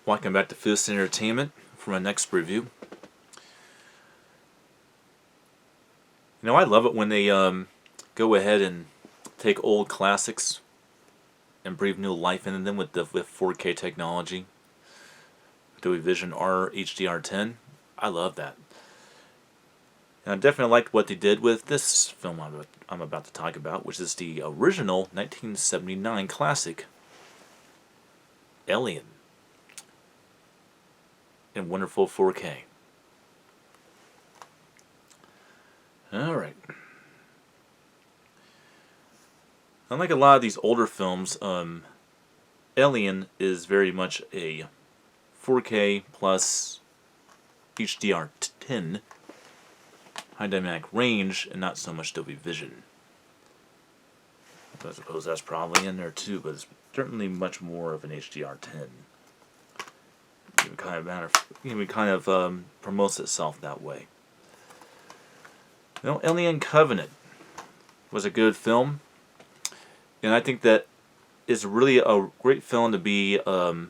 Welcome back to Fist Entertainment for my next review. You know, I love it when they go ahead and take old classics and breathe new life into them with 4K technology. Dolby Vision R HDR10. I love that. And I definitely liked what they did with this film I'm about to talk about, which is the original 1979 classic, Alien, in wonderful 4K. Alright. Unlike a lot of these older films, Alien is very much a 4K plus HDR10 high dynamic range and not so much Dolby Vision. I suppose that's probably in there too, but it's certainly much more of an HDR10. It kind of promotes itself that way. You know, Alien Covenant was a good film, and I think that is really a great film to be in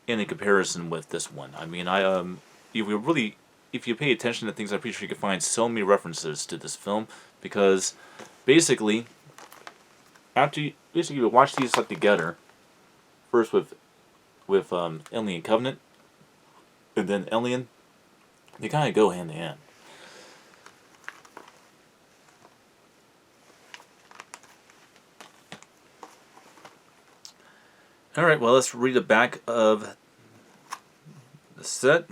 a comparison with this one. I mean, if you pay attention to things, I'm pretty sure you can find so many references to this film, because basically, after you watch these together, first with Alien Covenant, and then Alien, they kind of go hand in hand. Alright, well, let's read the back of the set.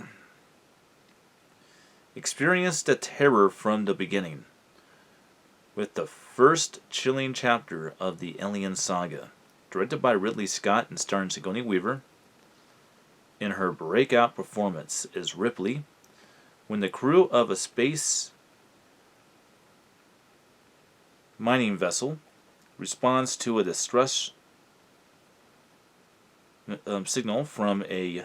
Experience the terror from the beginning with the first chilling chapter of the Alien saga. Directed by Ridley Scott and starring Sigourney Weaver. In her breakout performance is Ripley, when the crew of a space mining vessel responds to a distress signal from a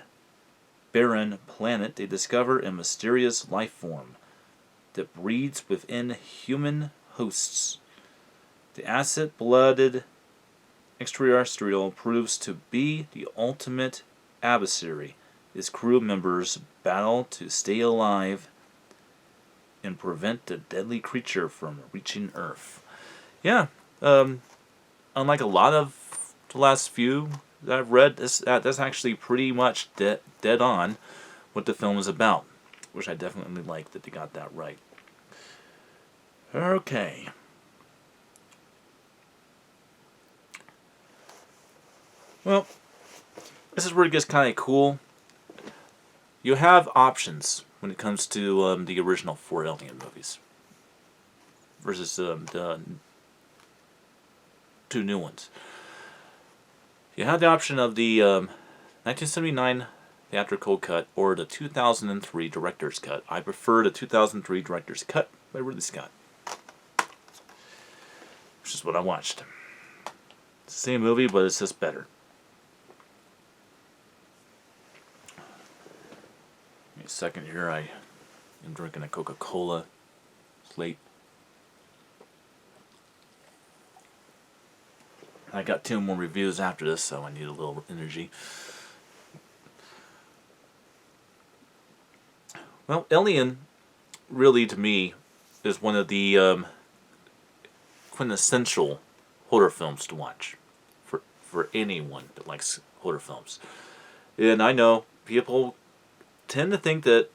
barren planet, they discover a mysterious life form that breeds within human hosts. The acid-blooded extraterrestrial proves to be the ultimate adversary. His crew members battle to stay alive and prevent the deadly creature from reaching Earth. Yeah, unlike a lot of the last few that I've read, that's actually pretty much dead on what the film is about, which I definitely like that they got that right. Okay. Well, this is where it gets kind of cool. You have options when it comes to the original 4 Alien movies versus the 2 new ones. You have the option of the 1979 theatrical cut or the 2003 director's cut. I prefer the 2003 director's cut by Ridley Scott, which is what I watched. It's the same movie, but it's just better. Give me a second here. I am drinking a Coca-Cola. It's late. I got 2 more reviews after this, so I need a little energy. Well, Alien, really, to me, is one of the quintessential horror films to watch for anyone that likes horror films. And I know people tend to think that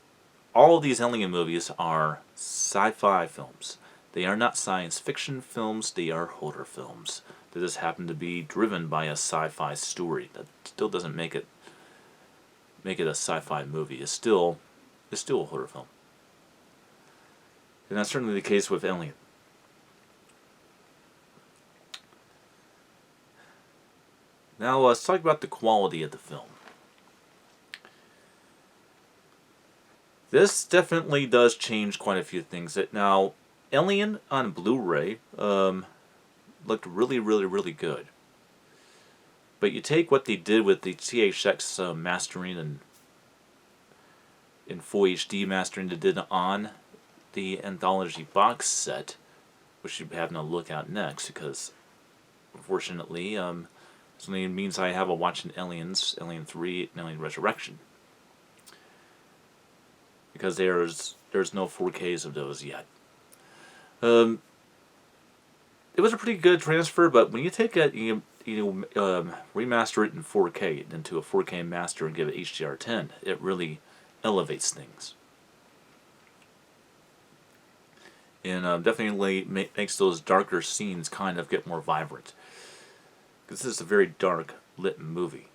all of these Alien movies are sci-fi films. They are not science fiction films, they are horror films. They just happen to be driven by a sci-fi story. That still doesn't make it a sci-fi movie. It's still a horror film. And that's certainly the case with Alien. Now let's talk about the quality of the film. This definitely does change quite a few things. Now, Alien on Blu-ray looked really, really, really good. But you take what they did with the THX mastering and in Full HD mastering they did on the Anthology box set, which you'll be having a look at next, because unfortunately So it means I have a watching Aliens, Alien 3, and Alien Resurrection. Because there's no 4Ks of those yet. It was a pretty good transfer, but when you take it, remaster it in 4K into a 4K master and give it HDR10, it really elevates things. And definitely makes those darker scenes kind of get more vibrant. Because this is a very dark lit movie.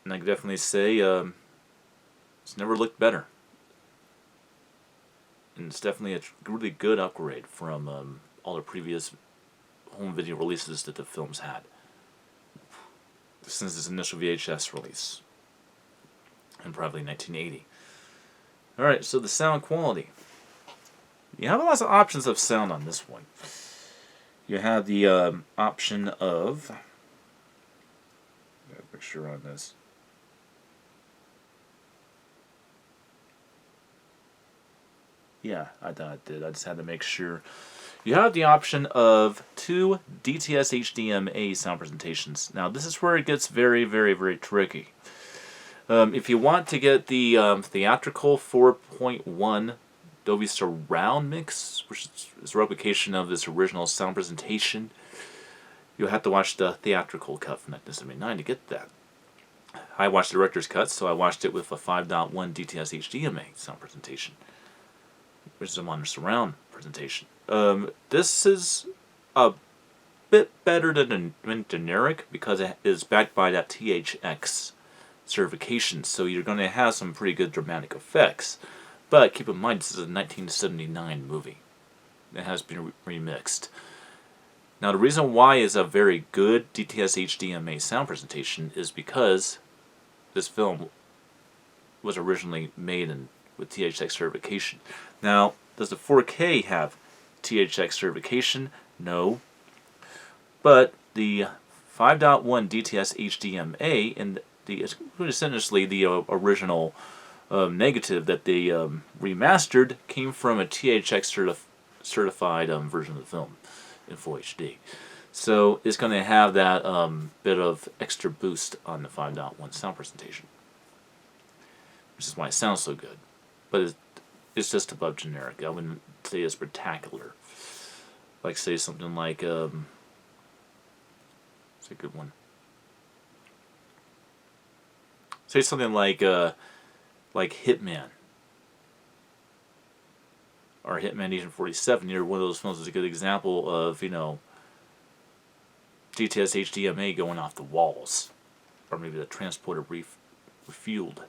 And I can definitely say it's never looked better. And it's definitely a really good upgrade from all the previous home video releases that the film's had since its initial VHS release in probably 1980. Alright, so the sound quality. You have lots of options of sound on this one. You have the option of... got a picture on this. Yeah, I thought it did. I just had to make sure. You have the option of 2 DTS HDMA sound presentations. Now, this is where it gets very, very, very tricky. If you want to get the theatrical 4.1 Dolby Surround mix, which is a replication of this original sound presentation, you'll have to watch the theatrical cut from 1979 to get that. I watched the director's cut, so I watched it with a 5.1 DTS HDMA sound presentation, which is a monitor surround presentation. This is a bit better than generic because it is backed by that THX certification, so you're going to have some pretty good dramatic effects. But keep in mind, this is a 1979 movie. It has been remixed. Now, the reason why it's a very good DTS HDMA sound presentation is because this film was originally made with THX certification. Now, does the 4K have THX certification? No. But the 5.1 DTS HDMA and essentially the original negative that they remastered came from a THX certified version of the film in Full HD. So it's going to have that bit of extra boost on the 5.1 sound presentation, which is why it sounds so good. But it's just above generic. I wouldn't say it's spectacular. Like, say something like, it's a good one. Say something like Hitman. Or Hitman Agent 47. One of those films is a good example of, DTS HDMA going off the walls. Or maybe the transporter refueled.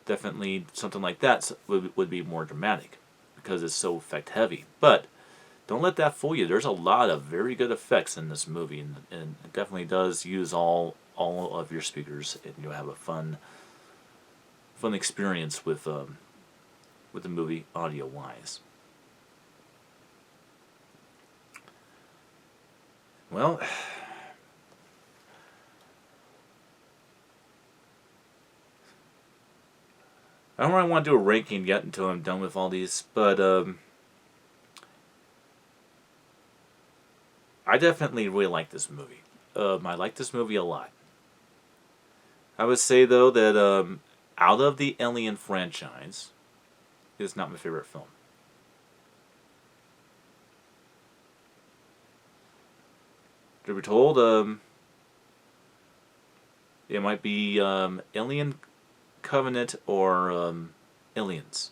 Definitely something like that would be more dramatic because it's so effect heavy. But don't let that fool you. There's a lot of very good effects in this movie, and it definitely does use all of your speakers, and you'll have a fun experience with the movie audio wise. Well, I don't really want to do a ranking yet until I'm done with all these, but I definitely really like this movie. I like this movie a lot. I would say, though, that out of the Alien franchise, it's not my favorite film. To be told, it might be Alien Covenant or Aliens.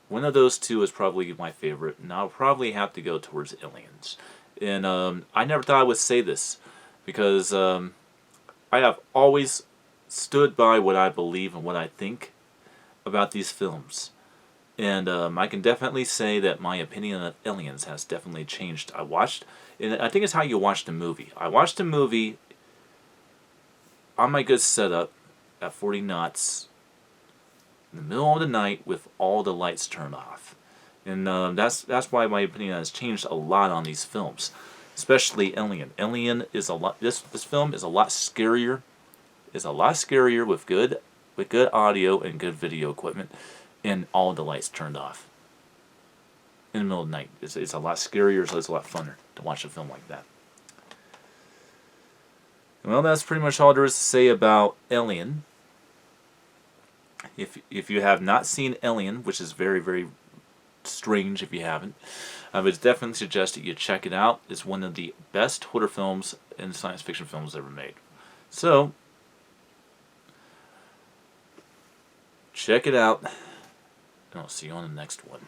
One of those two is probably my favorite, and I'll probably have to go towards Aliens. And I never thought I would say this, because I have always stood by what I believe and what I think about these films. And I can definitely say that my opinion of Aliens has definitely changed. And I think it's how you watch the movie. I watched the movie on my good setup at 40 knots in the middle of the night with all the lights turned off. And that's why my opinion has changed a lot on these films, especially Alien. Alien is a lot. This film is a lot scarier. It's a lot scarier with good audio and good video equipment, and all the lights turned off. in the middle of the night. It's a lot scarier, so it's a lot funner to watch a film like that. Well, that's pretty much all there is to say about Alien. If you have not seen Alien, which is very, very strange if you haven't, I would definitely suggest that you check it out. It's one of the best horror films and science fiction films ever made. So, check it out, and I'll see you on the next one.